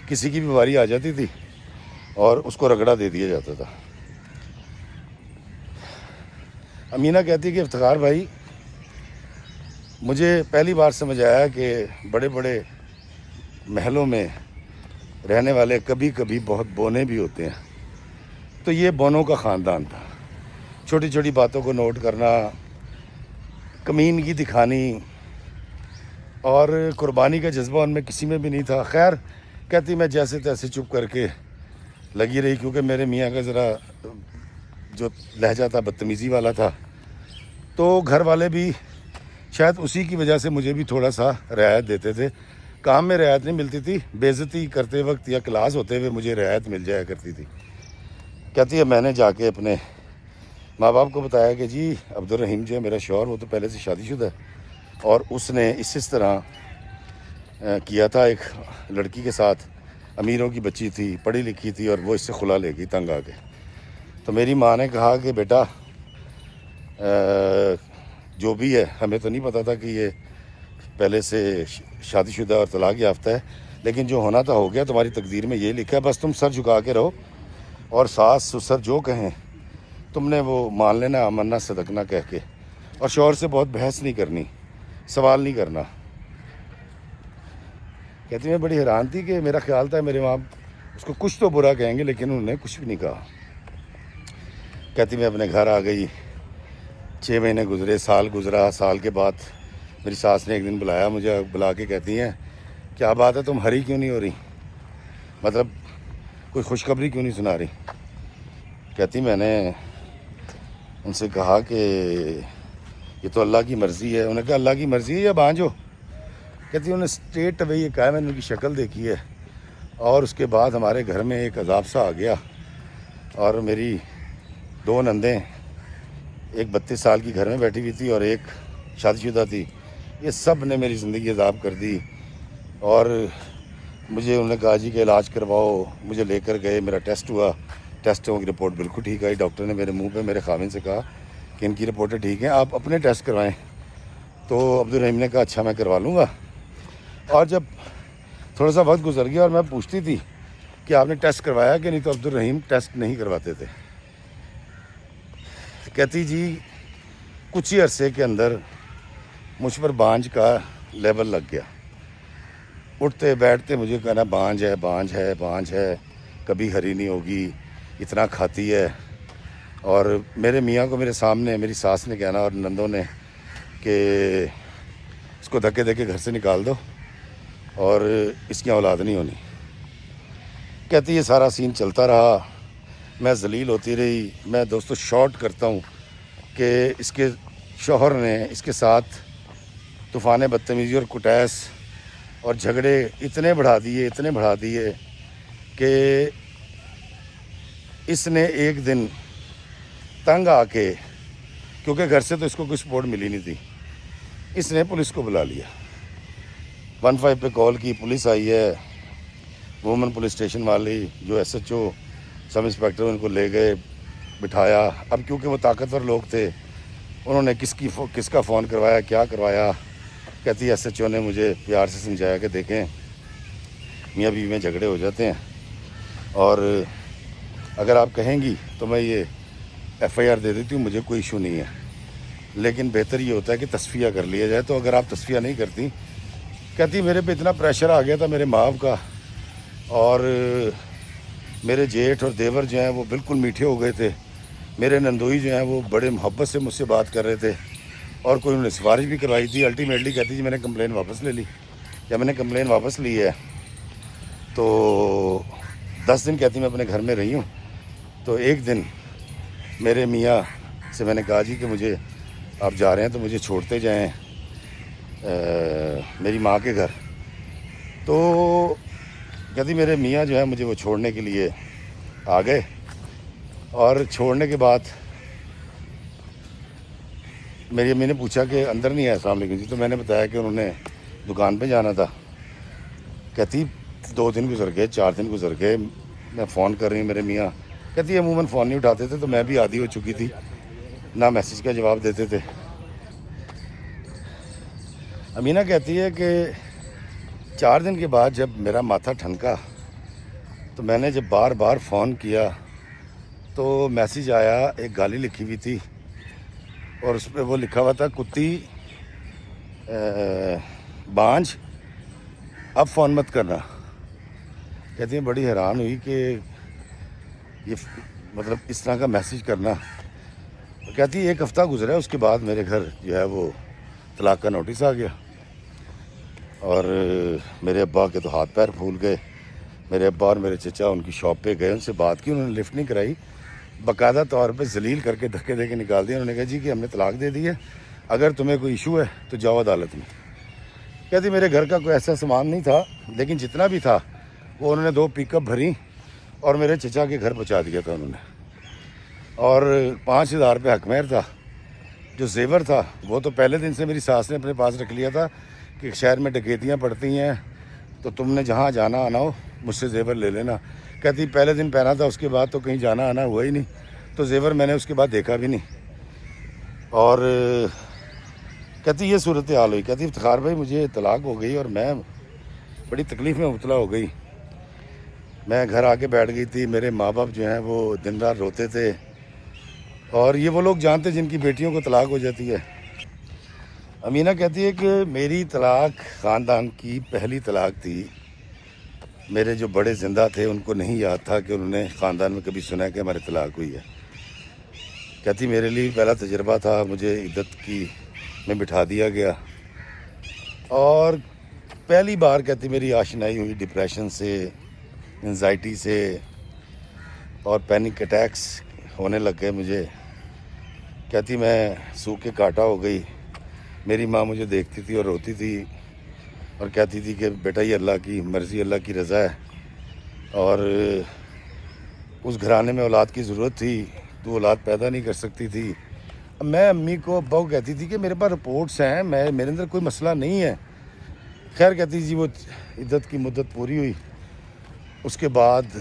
کسی کی بھی باری آ جاتی تھی اور اس کو رگڑا دے دیا جاتا تھا۔ امینہ کہتی ہے کہ افتخار بھائی مجھے پہلی بار سمجھ آیا کہ بڑے بڑے محلوں میں رہنے والے کبھی کبھی بہت بونے بھی ہوتے ہیں۔ تو یہ بونوں کا خاندان تھا، چھوٹی چھوٹی باتوں کو نوٹ کرنا، کمینگی دکھانی، اور قربانی کا جذبہ ان میں کسی میں بھی نہیں تھا۔ خیر کہتی میں جیسے تیسے چپ کر کے لگی رہی، کیونکہ میرے میاں کا ذرا جو لہجہ تھا بدتمیزی والا تھا، تو گھر والے بھی شاید اسی کی وجہ سے مجھے بھی تھوڑا سا رعایت دیتے تھے۔ کام میں رعایت نہیں ملتی تھی، بے عزتی کرتے وقت یا کلاس ہوتے ہوئے مجھے رعایت مل جایا کرتی تھی۔ کہتی ہے میں نے جا کے اپنے ماں باپ کو بتایا کہ جی عبدالرحیم جو ہے میرا شوہر، وہ تو پہلے سے شادی شدہ ہے، اور اس نے اس طرح کیا تھا ایک لڑکی کے ساتھ، امیروں کی بچی تھی، پڑھی لکھی تھی، اور وہ اس سے خلا لے گئی تنگ آ کے۔ تو میری ماں نے کہا کہ بیٹا جو بھی ہے، ہمیں تو نہیں پتا تھا کہ یہ پہلے سے شادی شدہ اور طلاق یافتہ ہے، لیکن جو ہونا تھا ہو گیا، تمہاری تقدیر میں یہ لکھا ہے، بس تم سر جھکا کے رہو، اور ساس سسر جو کہیں تم نے وہ مان لینا، امنا صدقنا کہہ کے، اور شوہر سے بہت بحث نہیں کرنی، سوال نہیں کرنا۔ کہتی میں بڑی حیران تھی کہ میرا خیال تھا میرے ماں اس کو کچھ تو برا کہیں گے، لیکن انہوں نے کچھ بھی نہیں کہا۔ کہتی میں اپنے گھر آ گئی، 6 مہینے گزرے، سال گزرا، سال کے بعد میری ساس نے ایک دن بلایا، مجھے بلا کے کہتی ہیں کیا بات ہے، تم ہری کیوں نہیں ہو رہی؟ مطلب کوئی خوشخبری کیوں نہیں سنا رہی؟ کہتی میں نے ان سے کہا کہ یہ تو اللہ کی مرضی ہے. انہوں نے کہا اللہ کی مرضی ہے یا بانجھو؟ کہتی انہوں نے اسٹریٹ اوے یہ کہا. میں نے ان کی شکل دیکھی ہے اور اس کے بعد ہمارے گھر میں ایک عذاب سا آ گیا اور میری 2 نندیں، ایک 32 سال کی گھر میں بیٹھی ہوئی تھی اور ایک شادی شدہ تھی. یہ سب نے میری زندگی عذاب کر دی اور مجھے انہوں نے کہا جی کہ علاج کرواؤ. مجھے لے کر گئے، میرا ٹیسٹ ہوا، ٹیسٹوں کی رپورٹ بالکل ٹھیک آئی. ڈاکٹر نے میرے منہ پہ میرے خاوند سے کہا کہ ان کی رپورٹیں ٹھیک ہیں، آپ اپنے ٹیسٹ کروائیں. تو عبدالرحیم نے کہا اچھا میں کروا لوں گا. اور جب تھوڑا سا وقت گزر گیا اور میں پوچھتی تھی کہ آپ نے ٹیسٹ کروایا کہ نہیں، تو عبدالرحیم ٹیسٹ نہیں کرواتے تھے. کہتی جی کچھ ہی عرصے کے اندر مجھ پر بانجھ کا لیبل لگ گیا. اٹھتے بیٹھتے مجھے کہنا بانجھ ہے، بانجھ ہے، بانجھ ہے، کبھی ہری نہیں ہوگی، اتنا کھاتی ہے. اور میرے میاں کو میرے سامنے میری ساس نے کہنا اور نندوں نے کہ اس کو دھکے دے کے گھر سے نکال دو اور اس کی اولاد نہیں ہونی. کہتی یہ سارا سین چلتا رہا، میں ذلیل ہوتی رہی. میں دوستو شارٹ کرتا ہوں کہ اس کے شوہر نے اس کے ساتھ طوفان بدتمیزی اور کٹیس اور جھگڑے اتنے بڑھا دیے کہ اس نے ایک دن تنگ آ کے، کیونکہ گھر سے تو اس کو کوئی سپورٹ ملی نہیں تھی، اس نے پولیس کو بلا لیا. 15 پہ کال کی، پولیس آئی ہے، وومن پولیس اسٹیشن والی جو SHO سب انسپیکٹر ان کو لے گئے، بٹھایا. اب کیونکہ وہ طاقتور لوگ تھے، انہوں نے کس کا فون کروایا، کیا کروایا. کہتی SHO نے مجھے پیار سے سمجھایا کہ دیکھیں میاں بیوی میں جھگڑے ہو جاتے ہیں اور اگر آپ کہیں گی تو میں یہ FIR دے دیتی ہوں، مجھے کوئی ایشو نہیں ہے، لیکن بہتر یہ ہوتا ہے کہ تصفیہ کر لیا جائے. تو اگر آپ تصفیہ نہیں کرتی، کہتی میرے پہ اتنا پریشر آ گیا تھا میرے ماں باپ کا، اور میرے جیٹھ اور دیور جو ہیں وہ بالکل میٹھے ہو گئے تھے. میرے نندوئی جو ہیں وہ بڑے محبت سے مجھ سے بات کر رہے تھے اور کوئی انہوں نے سفارش بھی کروائی تھی. الٹیمیٹلی کہتی جی میں نے کمپلین واپس لے لی. جب میں نے کمپلین واپس لی ہے تو 10 دن کہتی میں اپنے گھر میں رہی ہوں. تو ایک دن میرے میاں سے میں نے کہا جی کہ مجھے آپ جا رہے ہیں تو مجھے چھوڑتے جائیں میری ماں کے گھر. تو کہتی میرے میاں جو ہے مجھے وہ چھوڑنے کے لیے آ گئے اور چھوڑنے کے بعد میری امی نے پوچھا کہ اندر نہیں ہے. السلام علیکم جی. تو میں نے بتایا کہ انہوں نے دکان پہ جانا تھا. کہتی 2 دن گزر گئے، 4 دن گزر گئے، میں فون کر رہی ہوں میرے میاں. کہتی عموماً فون نہیں اٹھاتے تھے، تو میں بھی عادی ہو چکی تھی، نہ میسیج کا جواب دیتے تھے. امینہ کہتی ہے کہ 4 دن کے بعد جب میرا ماتھا ٹھنکا تو میں نے جب بار بار فون کیا تو میسیج آیا، ایک گالی لکھی ہوئی تھی اور اس پہ وہ لکھا ہوا تھا کتی بانجھ اب فون مت کرنا. کہتی ہیں بڑی حیران ہوئی کہ یہ مطلب اس طرح کا میسیج کرنا. کہتی 1 ہفتہ گزرا، اس کے بعد میرے گھر جو ہے وہ طلاق کا نوٹس آ گیا اور میرے ابا کے تو ہاتھ پیر پھول گئے. میرے ابا اور میرے چچا ان کی شاپ پہ گئے، ان سے بات کی، انہوں نے لفٹ نہیں کرائی، باقاعدہ طور پہ ذلیل کر کے دھکے دے کے نکال دیا. انہوں نے کہا جی کہ ہم نے طلاق دے دی ہے، اگر تمہیں کوئی ایشو ہے تو جاؤ عدالت میں. کہتی میرے گھر کا کوئی ایسا سامان نہیں تھا، لیکن جتنا بھی تھا وہ انہوں نے 2 پک اپ بھری اور میرے چچا کے گھر پہنچا دیا تھا انہوں نے. اور 5,000 روپے حق مہر تھا. جو زیور تھا وہ تو پہلے دن سے میری ساس نے اپنے پاس رکھ لیا تھا کہ شہر میں ڈکیتیاں پڑتی ہیں تو تم نے جہاں جانا آنا ہو مجھ سے زیور لے لینا. کہتی پہلے دن پہنا تھا، اس کے بعد تو کہیں جانا آنا ہوا ہی نہیں، تو زیور میں نے اس کے بعد دیکھا بھی نہیں. اور کہتی یہ صورتحال ہوئی. کہتی افتخار بھائی مجھے طلاق ہو گئی اور میں بڑی تکلیف میں مبتلا ہو گئی. میں گھر آ کے بیٹھ گئی تھی، میرے ماں باپ جو ہیں وہ دن رات روتے تھے اور یہ وہ لوگ جانتے جن کی بیٹیوں کو طلاق ہو جاتی ہے. امینہ کہتی ہے کہ میری طلاق خاندان کی پہلی طلاق تھی. میرے جو بڑے زندہ تھے ان کو نہیں یاد تھا کہ انہوں نے خاندان میں کبھی سنا کہ ہماری طلاق ہوئی ہے. کہتی میرے لیے پہلا تجربہ تھا، مجھے عدت کی میں بٹھا دیا گیا اور پہلی بار کہتی میری آشنائی ہوئی ڈپریشن سے، انزائٹی سے، اور پینک اٹیکس ہونے لگ گئے مجھے. کہتی میں سوکھ کے کانٹا ہو گئی. میری ماں مجھے دیکھتی تھی اور روتی تھی اور کہتی تھی کہ بیٹا یہ اللہ کی مرضی، اللہ کی رضا ہے، اور اس گھرانے میں اولاد کی ضرورت تھی، تو اولاد پیدا نہیں کر سکتی تھی. میں امی کو ابا کو کہتی تھی کہ میرے پاس رپورٹس ہیں، میرے اندر کوئی مسئلہ نہیں ہے. خیر کہتی جی وہ عدت کی مدت پوری ہوئی. اس کے بعد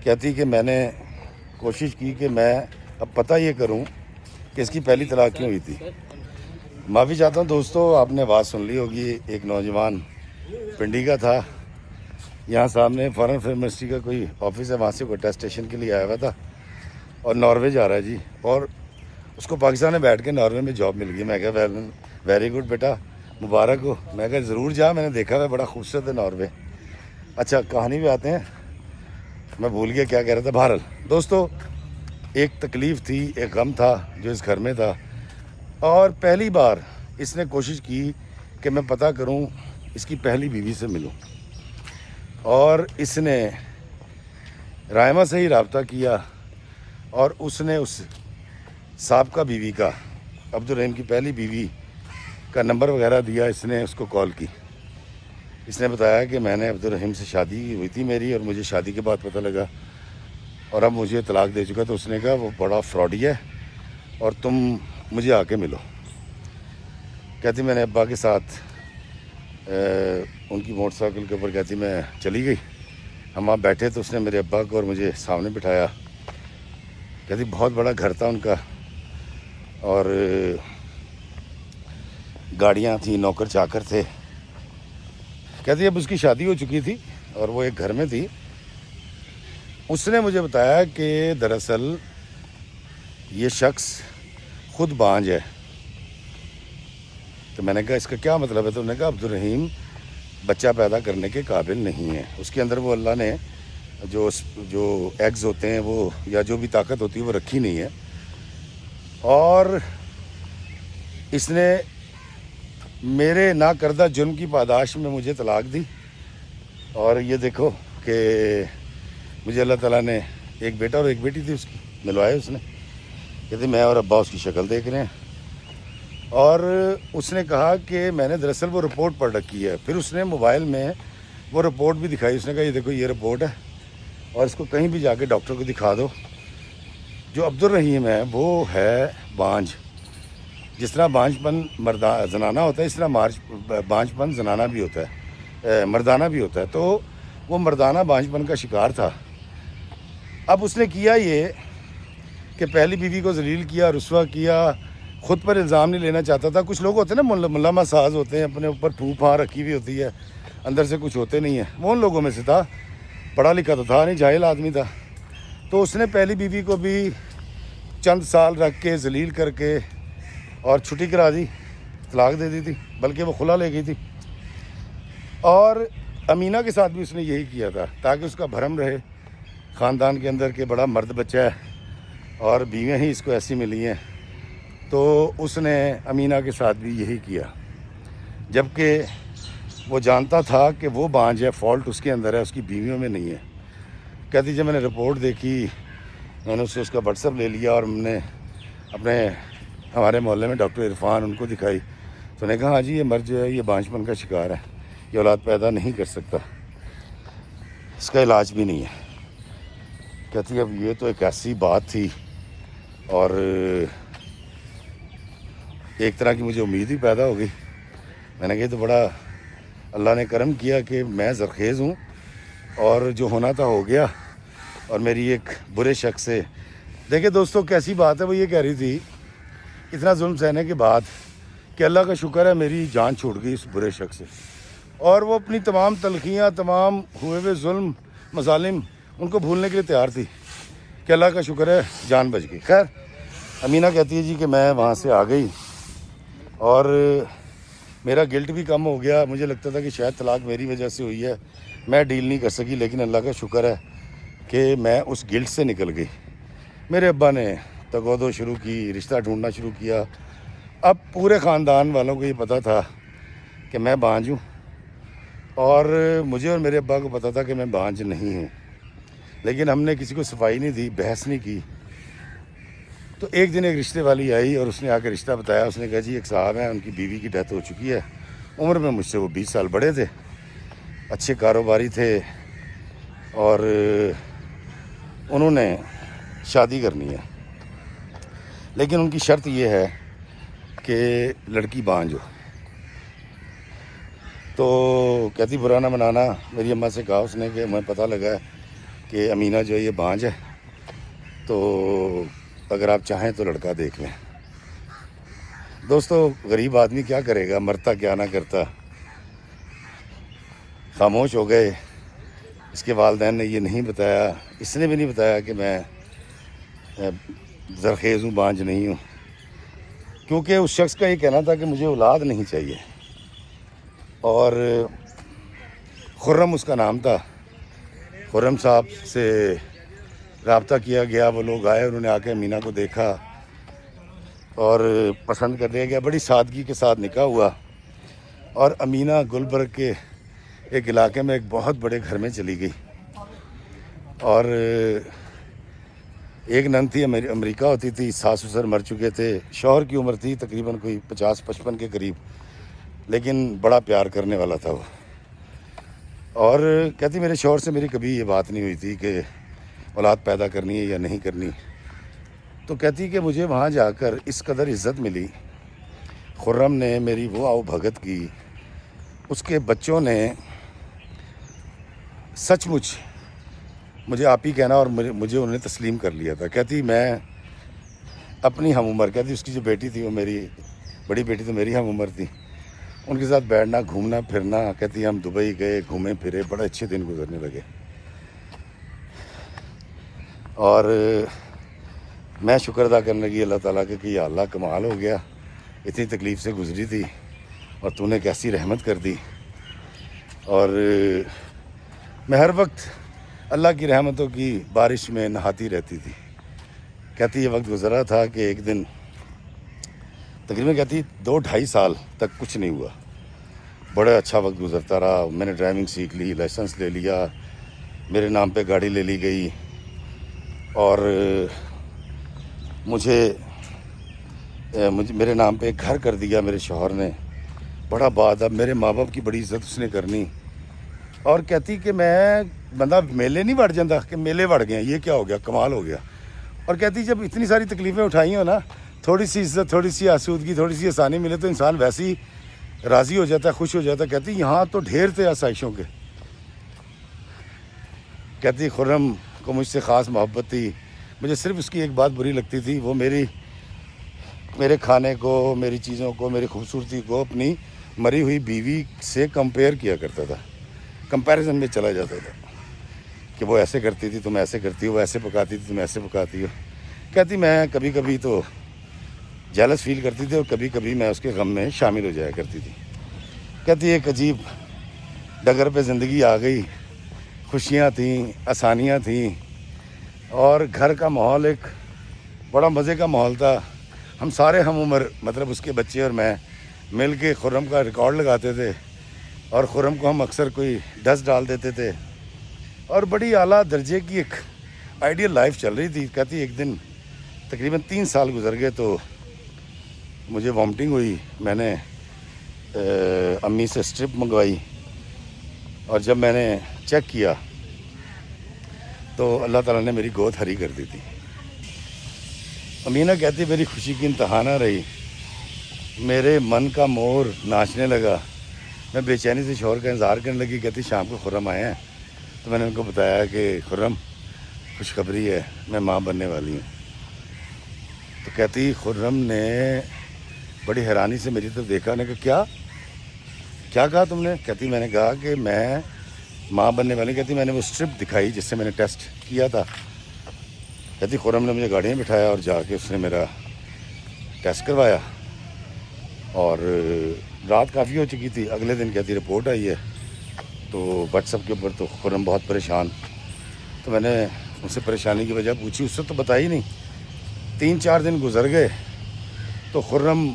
کہتی کہ میں نے کوشش کی کہ میں اب پتہ یہ کروں کہ اس کی پہلی طلاق کیوں ہوئی تھی. معافی چاہتا ہوں دوستو، آپ نے آواز سن لی ہوگی، ایک نوجوان پنڈی کا تھا، یہاں سامنے فارن فلم یونیورسٹی کا کوئی آفس ہے، وہاں سے کوئی ٹیسٹیشن کے لیے آیا ہوا تھا اور ناروے جا رہا ہے جی، اور اس کو پاکستان میں بیٹھ کے ناروے میں جاب مل گئی. میں کہا ویری گڈ بیٹا، مبارک ہو. میں کہا ضرور جا، میں نے دیکھا ہوا بڑا خوبصورت ہے ناروے. اچھا کہانی بھی آتے ہیں، میں بھول گیا کیا کہہ رہا تھا. بہرحال دوستو، ایک تکلیف تھی، ایک غم تھا جو اس گھر میں تھا، اور پہلی بار اس نے کوشش کی کہ میں پتہ کروں، اس کی پہلی بیوی سے ملوں، اور اس نے رائمہ سے ہی رابطہ کیا، اور اس نے اس سابقہ بیوی کا، عبدالرحیم کی پہلی بیوی کا نمبر وغیرہ دیا. اس نے اس کو کال کی. اس نے بتایا کہ میں نے عبدالرحیم سے شادی ہوئی تھی میری، اور مجھے شادی کے بعد پتہ لگا اور اب مجھے طلاق دے چکا. تو اس نے کہا وہ بڑا فراڈی ہے اور تم مجھے آ کے ملو. کہتی میں نے ابا کے ساتھ ان کی موٹر سائیکل کے اوپر کہتی میں چلی گئی. ہم وہاں بیٹھے تو اس نے میرے ابا کو اور مجھے سامنے بٹھایا. کہتی بہت بڑا گھر تھا ان کا، اور گاڑیاں تھیں، نوکر چاکر تھے. کہتی اب اس کی شادی ہو چکی تھی اور وہ ایک گھر میں تھی. اس نے مجھے بتایا کہ دراصل یہ شخص خود بانجھ ہے. تو میں نے کہا اس کا کیا مطلب ہے؟ تو انہوں نے کہا عبدالرحیم بچہ پیدا کرنے کے قابل نہیں ہے، اس کے اندر وہ اللہ نے جو ایگز ہوتے ہیں وہ، یا جو بھی طاقت ہوتی ہے وہ رکھی نہیں ہے، اور اس نے میرے ناکردہ جرم کی پاداش میں مجھے طلاق دی. اور یہ دیکھو کہ مجھے اللہ تعالیٰ نے ایک بیٹا اور ایک بیٹی تھی اس کی ملوائے. اس نے کہتے میں اور ابا اس کی شکل دیکھ رہے ہیں. اور اس نے کہا کہ میں نے دراصل وہ رپورٹ پڑھ رکھی ہے. پھر اس نے موبائل میں وہ رپورٹ بھی دکھائی. اس نے کہا یہ دیکھو یہ رپورٹ ہے، اور اس کو کہیں بھی جا کے ڈاکٹر کو دکھا دو. جو عبدالرحیم ہے وہ ہے بانجھ. جس طرح بانجھ پن زنانہ ہوتا ہے، اس طرح بانجھ پن زنانہ بھی ہوتا ہے، مردانہ بھی ہوتا ہے. تو وہ مردانہ بانجھ پن کا شکار تھا. اب اس نے کیا یہ کہ پہلی بیوی کو ذلیل کیا، رسوا کیا، خود پر الزام نہیں لینا چاہتا تھا. کچھ لوگ ہوتے ہیں نا ملامہ ساز ہوتے ہیں، اپنے اوپر پھو پھاں رکھی ہوئی ہوتی ہے، اندر سے کچھ ہوتے نہیں ہیں. وہ ان لوگوں میں سے تھا. پڑھا لکھا تو تھا نہیں، جاہل آدمی تھا. تو اس نے پہلی بیوی کو بھی چند سال رکھ کے ذلیل کر کے اور چھٹی کرا دی، طلاق دے دی تھی، بلکہ وہ خلا لے گئی تھی. اور امینہ کے ساتھ بھی اس نے یہی کیا تھا تاکہ اس کا بھرم رہے خاندان کے اندر کہ بڑا مرد بچہ ہے اور بیویاں ہی اس کو ایسی ملی ہیں. تو اس نے امینہ کے ساتھ بھی یہی کیا، جبکہ وہ جانتا تھا کہ وہ بانجھ ہے، فالٹ اس کے اندر ہے، اس کی بیویوں میں نہیں ہے. کہتی جب میں نے رپورٹ دیکھی، میں نے اس کا واٹس ایپ لے لیا اور ہم نے ہمارے محلے میں ڈاکٹر عرفان ان کو دکھائی. تو نے کہا ہاں جی یہ مرد جو ہے یہ بانجھ پن کا شکار ہے، یہ اولاد پیدا نہیں کر سکتا، اس کا علاج بھی نہیں ہے. کہتی اب یہ تو ایک ایسی بات تھی، اور ایک طرح کی مجھے امید ہی پیدا ہو گئی. میں نے کہا تو بڑا اللہ نے کرم کیا کہ میں زرخیز ہوں، اور جو ہونا تھا ہو گیا. اور میری ایک برے شخص سے، دیکھیں دوستو کیسی بات ہے، وہ یہ کہہ رہی تھی اتنا ظلم سہنے کے بعد کہ اللہ کا شکر ہے میری جان چھوٹ گئی اس برے شخص سے. اور وہ اپنی تمام تلخیاں، تمام ہوئے ہوئے ظلم مظالم ان کو بھولنے کے لیے تیار تھی کہ اللہ کا شکر ہے جان بچ گئی. خیر امینہ کہتی ہے جی کہ میں وہاں سے آ گئی اور میرا گلٹ بھی کم ہو گیا. مجھے لگتا تھا کہ شاید طلاق میری وجہ سے ہوئی ہے، میں ڈیل نہیں کر سکی، لیکن اللہ کا شکر ہے کہ میں اس گلٹ سے نکل گئی. میرے ابا نے تگودو شروع کی، رشتہ ڈھونڈنا شروع کیا. اب پورے خاندان والوں کو یہ پتہ تھا کہ میں بانجھ ہوں اور مجھے اور میرے ابا کو پتہ تھا کہ میں بانجھ نہیں ہوں، لیکن ہم نے کسی کو صفائی نہیں دی، بحث نہیں کی۔ تو ایک دن ایک رشتے والی آئی اور اس نے آ کے رشتہ بتایا۔ اس نے کہا جی ایک صاحب ہیں، ان کی بیوی کی ڈیتھ ہو چکی ہے، عمر میں مجھ سے وہ 20 سال بڑے تھے، اچھے کاروباری تھے، اور انہوں نے شادی کرنی ہے، لیکن ان کی شرط یہ ہے کہ لڑکی بانجھ ہو۔ تو کہتی برا نہ منانا، میری اماں سے کہا اس نے کہ ہمیں پتہ لگا ہے کہ امینہ جو ہے یہ بانجھ ہے، تو اگر آپ چاہیں تو لڑکا دیکھ لیں۔ دوستو غریب آدمی کیا کرے گا، مرتا کیا نہ کرتا، خاموش ہو گئے۔ اس کے والدین نے یہ نہیں بتایا، اس نے بھی نہیں بتایا کہ میں زرخیز ہوں، بانجھ نہیں ہوں، کیونکہ اس شخص کا یہ کہنا تھا کہ مجھے اولاد نہیں چاہیے۔ اور خرم اس کا نام تھا۔ خرم صاحب سے رابطہ کیا گیا، وہ لوگ آئے، انہوں نے آ کے امینہ کو دیکھا اور پسند کر لیا گیا۔ بڑی سادگی کے ساتھ نکاح ہوا، اور امینہ گلبرگ کے ایک علاقے میں ایک بہت بڑے گھر میں چلی گئی۔ اور ایک نند تھی، امریکہ ہوتی تھی، ساس سسر مر چکے تھے، شوہر کی عمر تھی تقریباً کوئی 50-55 کے قریب، لیکن بڑا پیار کرنے والا تھا وہ۔ اور کہتی میرے شوہر سے میری کبھی یہ بات نہیں ہوئی تھی کہ اولاد پیدا کرنی ہے یا نہیں کرنی۔ تو کہتی کہ مجھے وہاں جا کر اس قدر عزت ملی، خرم نے میری وہ آؤ بھگت کی، اس کے بچوں نے سچ مچ مجھے آپ ہی کہنا، اور مجھے انہوں نے تسلیم کر لیا تھا۔ کہتی میں اپنی ہم عمر، کہتی اس کی جو بیٹی تھی وہ میری بڑی بیٹی تو میری ہم عمر تھی، ان کے ساتھ بیٹھنا، گھومنا پھرنا، کہتی ہم دبئی گئے، گھومے پھرے، بڑے اچھے دن گزرنے لگے۔ اور میں شکر ادا کرنے لگی اللہ تعالیٰ کے کہ یا اللہ کمال ہو گیا، اتنی تکلیف سے گزری تھی اور تو نے کیسی رحمت کر دی۔ اور میں ہر وقت اللہ کی رحمتوں کی بارش میں نہاتی رہتی تھی۔ کہتی یہ وقت گزرا تھا کہ ایک دن تقریباً کہتی 2-2.5 سال تک کچھ نہیں ہوا، بڑا اچھا وقت گزرتا رہا۔ میں نے ڈرائیونگ سیکھ لی، لائسنس لے لیا، میرے نام پہ گاڑی لے لی گئی، اور مجھے میرے نام پہ ایک گھر کر دیا میرے شوہر نے، بڑا بات۔ اب میرے ماں باپ کی بڑی عزت اس نے کرنی۔ اور کہتی کہ میں بندہ میلے نہیں بڑھ جاتا کہ میلے بڑھ گئے ہیں، یہ کیا ہو گیا، کمال ہو گیا۔ اور کہتی جب اتنی ساری تکلیفیں اٹھائی ہو نا، تھوڑی سی عزت، تھوڑی سی آسودگی، تھوڑی سی آسانی ملے تو انسان ویسے ہی راضی ہو جاتا ہے، خوش ہو جاتا ہے۔ کہتی یہاں تو ڈھیر تھے آسائشوں کے۔ کہتی خرم کو مجھ سے خاص محبت تھی، مجھے صرف اس کی ایک بات بری لگتی تھی، وہ میرے کھانے کو، میری چیزوں کو، میری خوبصورتی کو اپنی مری ہوئی بیوی سے کمپیئر کیا کرتا تھا، کمپیریزن میں چلا جاتا تھا کہ وہ ایسے کرتی تھی تم ایسے کرتی ہو، وہ ایسے پکاتی تھی تم ایسے پکاتی ہو۔ کہتی میں کبھی کبھی تو جیلس فیل کرتی تھی، اور کبھی کبھی میں اس کے غم میں شامل ہو جایا کرتی تھی۔ کہتی ایک عجیب ڈگر پہ زندگی آ گئی، خوشیاں تھیں، آسانیاں تھیں، اور گھر کا ماحول ایک بڑا مزے کا ماحول تھا۔ ہم سارے ہم عمر، مطلب اس کے بچے اور میں مل کے خرم کا ریکارڈ لگاتے تھے، اور خرم کو ہم اکثر کوئی ڈسٹ ڈال دیتے تھے، اور بڑی اعلیٰ درجے کی ایک آئیڈیل لائف چل رہی تھی۔ کہتی ایک دن تقریباً 3 سال گزر گئے تو مجھے وامٹنگ ہوئی، میں نے امی سے اسٹرپ منگوائی، اور جب میں نے چیک کیا تو اللہ تعالیٰ نے میری گود ہری کر دی تھی۔ امینہ کہتی میری خوشی کی انتہا نہ رہی، میرے من کا مور ناچنے لگا، میں بے چینی سے شوہر کا انتظار کرنے لگی۔ کہتی شام کو خرم آئے ہیں، تو میں نے ان کو بتایا کہ خرم خوشخبری ہے، میں ماں بننے والی ہوں۔ تو کہتی خرم نے بڑی حیرانی سے میری طرف دیکھا، نے کہا کیا کہا تم نے؟ کہتی میں نے کہا کہ میں ماں بننے والی۔ کہتی میں نے وہ اسٹرپ دکھائی جس سے میں نے ٹیسٹ کیا تھا۔ کہتی خرم نے مجھے گاڑی میں بٹھایا اور جا کے اس نے میرا ٹیسٹ کروایا، اور رات کافی ہو چکی تھی۔ اگلے دن کہتی رپورٹ آئی ہے، تو واٹس ایپ کے اوپر تو خرم بہت پریشان۔ تو میں نے ان سے پریشانی کی وجہ پوچھی، اس سے تو بتائی نہیں۔ 3-4 دن گزر گئے تو خرم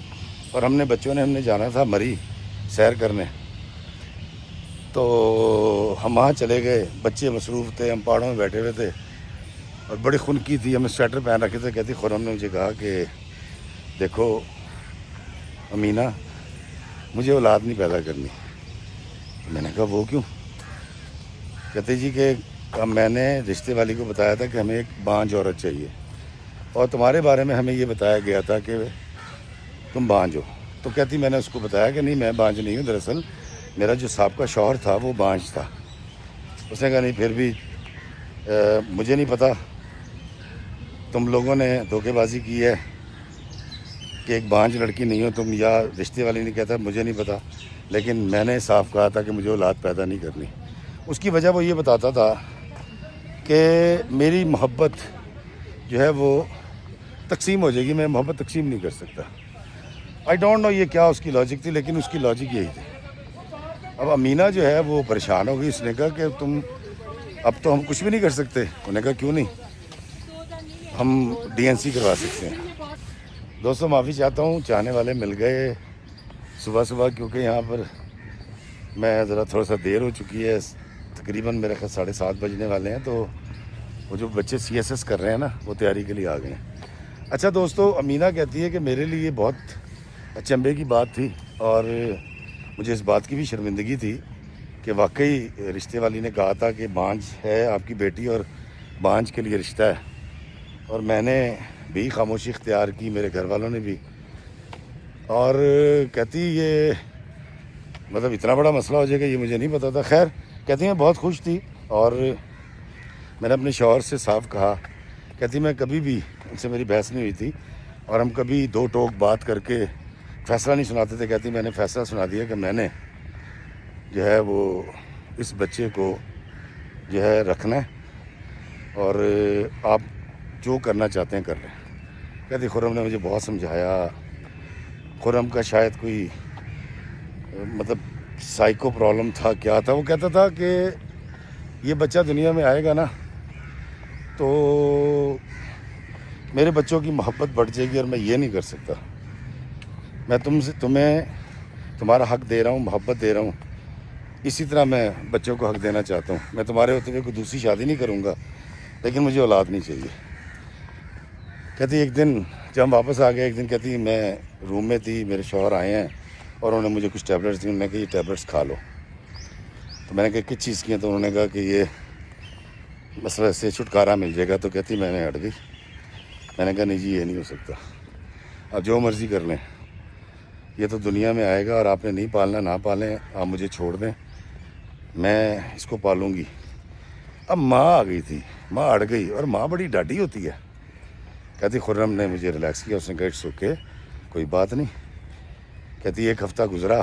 اور ہم نے بچوں نے ہم نے جانا تھا مری سیر کرنے، تو ہم وہاں چلے گئے، بچے مصروف تھے، ہم پہاڑوں میں بیٹھے ہوئے تھے اور بڑی خنکی تھی، ہمیں سویٹر پہن رکھے تھے. کہتی خرم نے مجھے کہا کہ دیکھو امینہ مجھے اولاد نہیں پیدا کرنی. میں نے کہا وہ کیوں؟ کہتے جی کہ میں نے رشتے والی کو بتایا تھا کہ ہمیں ایک بانجھ عورت چاہیے اور تمہارے بارے میں ہمیں یہ بتایا گیا تھا کہ تم بانجھ ہو. تو کہتی میں نے اس کو بتایا کہ نہیں میں بانجھ نہیں ہوں، دراصل میرا جو سابقہ شوہر تھا وہ بانجھ تھا. اس نے کہا نہیں پھر بھی مجھے نہیں پتہ، تم لوگوں نے دھوکے بازی کی ہے کہ ایک بانجھ لڑکی نہیں ہو تم، یا رشتے والی نہیں کہتا مجھے نہیں پتہ، لیکن میں نے صاف کہا تھا کہ مجھے اولاد پیدا نہیں کرنی. اس کی وجہ وہ یہ بتاتا تھا کہ میری محبت جو ہے وہ تقسیم ہو جائے گی، میں محبت تقسیم نہیں کر سکتا. آئی ڈونٹ نو یہ کیا اس کی لاجک تھی، لیکن اس کی لاجک یہی تھی. اب امینہ جو ہے وہ پریشان ہو گئی، اس نے کہا کہ تم اب تو ہم کچھ بھی نہیں کر سکتے. انہوں نے کہا کیوں نہیں، ہم ڈی این سی کروا سکتے ہیں. دوستوں معافی چاہتا ہوں، چاہنے والے مل گئے صبح صبح، کیونکہ یہاں پر میں ذرا تھوڑا سا دیر ہو چکی ہے، تقریباً میرے خیال 7:30 بجنے والے ہیں. تو وہ جو بچے سی ایس ایس کر رہے ہیں نا وہ تیاری کے لیے آ گئے ہیں. اچھا دوستو، امینہ کہتی ہے کہ میرے لیے بہت اچنبے کی بات تھی اور مجھے اس بات کی بھی شرمندگی تھی کہ واقعی رشتے والی نے کہا تھا کہ بانجھ ہے آپ کی بیٹی اور بانجھ کے لیے رشتہ ہے، اور میں نے بھی خاموشی اختیار کی، میرے گھر والوں نے بھی. اور کہتی یہ مطلب اتنا بڑا مسئلہ ہو جائے گا یہ مجھے نہیں پتا تھا. خیر کہتی میں بہت خوش تھی اور میں نے اپنے شوہر سے صاف کہا. کہتی میں کبھی بھی ان سے میری بحث نہیں ہوئی تھی اور ہم کبھی دو ٹوک بات کر کے فیصلہ نہیں سناتے تھے. کہتی میں نے فیصلہ سنا دیا کہ میں نے جو ہے وہ اس بچے کو جو ہے رکھنا ہے اور آپ جو کرنا چاہتے ہیں کر لیں. کہتی خرم نے مجھے بہت سمجھایا. خرم کا شاید کوئی مطلب سائیکو پرابلم تھا، کیا تھا. وہ کہتا تھا کہ یہ بچہ دنیا میں آئے گا نا تو میرے بچوں کی محبت بڑھ جائے گی اور میں یہ نہیں کر سکتا. میں تمہیں تمہارا حق دے رہا ہوں، محبت دے رہا ہوں، اسی طرح میں بچوں کو حق دینا چاہتا ہوں. میں تمہارے ہوتے ہوئے کوئی دوسری شادی نہیں کروں گا، لیکن مجھے اولاد نہیں چاہیے. کہتی ایک دن جب ہم واپس آ گئے، ایک دن کہتی میں روم میں تھی، میرے شوہر آئے ہیں اور انہوں نے مجھے کچھ ٹیبلٹس دی. انہوں نے کہا یہ ٹیبلٹس کھا لو. تو میں نے کہا کس چیز کی ہیں؟ تو انہوں نے کہا کہ یہ مسئلہ سے چھٹکارا مل جائے گا. تو کہتی میں نے ہٹ گئی. میں نے کہا نہیں جی یہ نہیں ہو سکتا، آپ جو مرضی کر لیں، یہ تو دنیا میں آئے گا اور آپ نے نہیں پالنا نہ پالیں، آپ مجھے چھوڑ دیں، میں اس کو پالوں گی. اب ماں آ گئی تھی، ماں اڑ گئی، اور ماں بڑی ڈاڈی ہوتی ہے. کہتی خرم نے مجھے ریلیکس کیا، اس نے کہا اٹس اوکے کوئی بات نہیں. کہتی ایک ہفتہ گزرا،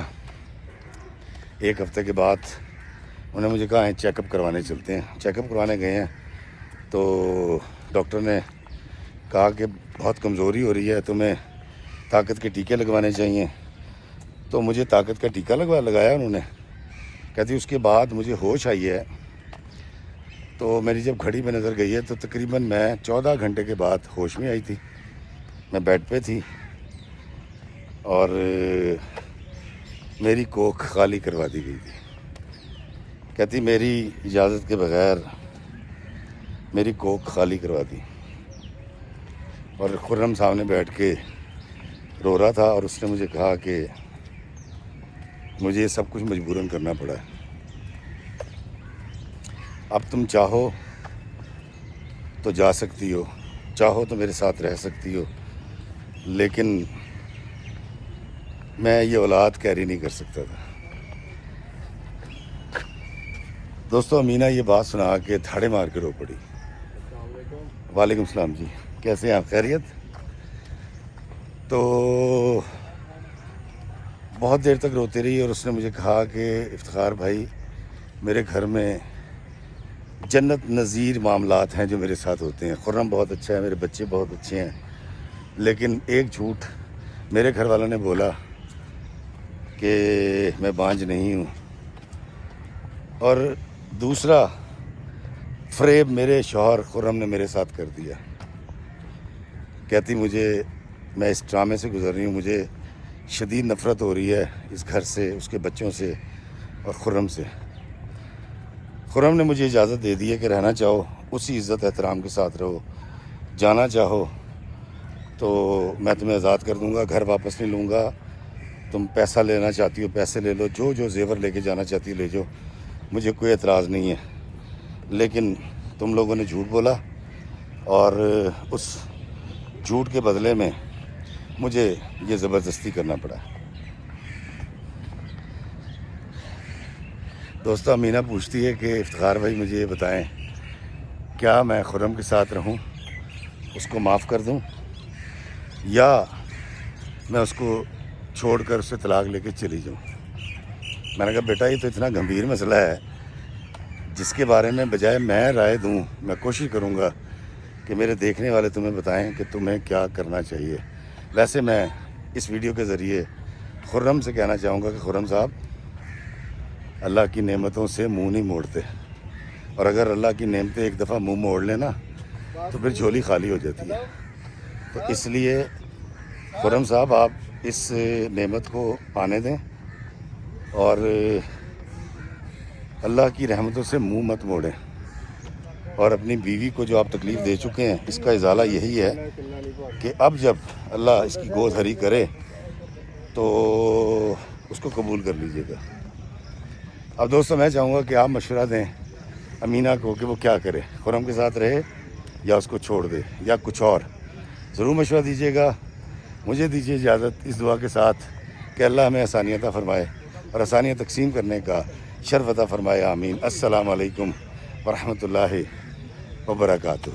ایک ہفتے کے بعد انہوں نے مجھے کہا چیک اپ کروانے چلتے ہیں. چیک اپ کروانے گئے ہیں تو ڈاکٹر نے کہا کہ بہت کمزوری ہو رہی ہے، تمہیں طاقت کے ٹیکے لگوانے چاہیے. تو مجھے طاقت کا ٹیکہ لگایا انہوں نے. کہتی اس کے بعد مجھے ہوش آئی ہے. تو میری جب گھڑی پہ نظر گئی ہے تو تقریباً میں 14 گھنٹے کے بعد ہوش میں آئی تھی. میں بیڈ پہ تھی اور میری کوکھ خالی کروا دی گئی تھی. کہتی میری اجازت کے بغیر میری کوکھ خالی کروا دی. اور خرم سامنے بیٹھ کے رو رہا تھا اور اس نے مجھے کہا کہ مجھے یہ سب کچھ مجبوراً کرنا پڑا ہے. اب تم چاہو تو جا سکتی ہو، چاہو تو میرے ساتھ رہ سکتی ہو، لیکن میں یہ اولاد کیری نہیں کر سکتا تھا. دوستو امینہ یہ بات سنا کے دھاڑے مار کے رو پڑی. وعلیکم السلام جی، کیسے ہیں آپ؟ خیریت؟ تو بہت دیر تک روتی رہی اور اس نے مجھے کہا کہ افتخار بھائی میرے گھر میں جنت نظیر معاملات ہیں جو میرے ساتھ ہوتے ہیں. خرم بہت اچھا ہے، میرے بچے بہت اچھے ہیں، لیکن ایک جھوٹ میرے گھر والوں نے بولا کہ میں بانجھ نہیں ہوں، اور دوسرا فریب میرے شوہر خرم نے میرے ساتھ کر دیا. کہتی میں اس ڈرامے سے گزر رہی ہوں، مجھے شدید نفرت ہو رہی ہے اس گھر سے، اس کے بچوں سے اور خرم سے. خرم نے مجھے اجازت دے دی ہے کہ رہنا چاہو اسی عزت احترام کے ساتھ رہو، جانا چاہو تو میں تمہیں آزاد کر دوں گا، گھر واپس نہیں لوں گا، تم پیسہ لینا چاہتی ہو پیسے لے لو، جو زیور لے کے جانا چاہتی ہو لے جاؤ، مجھے کوئی اعتراض نہیں ہے۔ لیکن تم لوگوں نے جھوٹ بولا اور اس جھوٹ کے بدلے میں مجھے یہ زبردستی کرنا پڑا۔ دوستہ امینا پوچھتی ہے کہ افتخار بھائی مجھے یہ بتائیں کیا میں خرم کے ساتھ رہوں، اس کو معاف کر دوں، یا میں اس کو چھوڑ کر اس سے طلاق لے کے چلی جاؤں؟ میں نے کہا بیٹا یہ تو اتنا گمبھیر مسئلہ ہے جس کے بارے میں بجائے میں رائے دوں، میں کوشش کروں گا کہ میرے دیکھنے والے تمہیں بتائیں کہ تمہیں کیا کرنا چاہیے۔ ویسے میں اس ویڈیو کے ذریعے خرم سے کہنا چاہوں گا کہ خرم صاحب اللہ کی نعمتوں سے منہ نہیں موڑتے، اور اگر اللہ کی نعمتیں ایک دفعہ منہ موڑ لیں نا تو پھر جھولی خالی ہو جاتی ہے۔ تو اس لیے خرم صاحب آپ اس نعمت کو پانے دیں اور اللہ کی رحمتوں سے منہ مت موڑیں، اور اپنی بیوی کو جو آپ تکلیف دے چکے ہیں اس کا ازالہ یہی ہے کہ اب جب اللہ اس کی گود ہری کرے تو اس کو قبول کر لیجیے گا۔ اب دوستو میں چاہوں گا کہ آپ مشورہ دیں امینا کو کہ وہ کیا کرے، خرم کے ساتھ رہے یا اس کو چھوڑ دے یا کچھ اور، ضرور مشورہ دیجیے گا۔ مجھے دیجیے اجازت اس دعا کے ساتھ کہ اللہ ہمیں آسانیاں عطا فرمائے اور آسانیاں تقسیم کرنے کا شرف عطا فرمائے، آمین۔ السلام علیکم ورحمۃ اللہ وبرکاتہ۔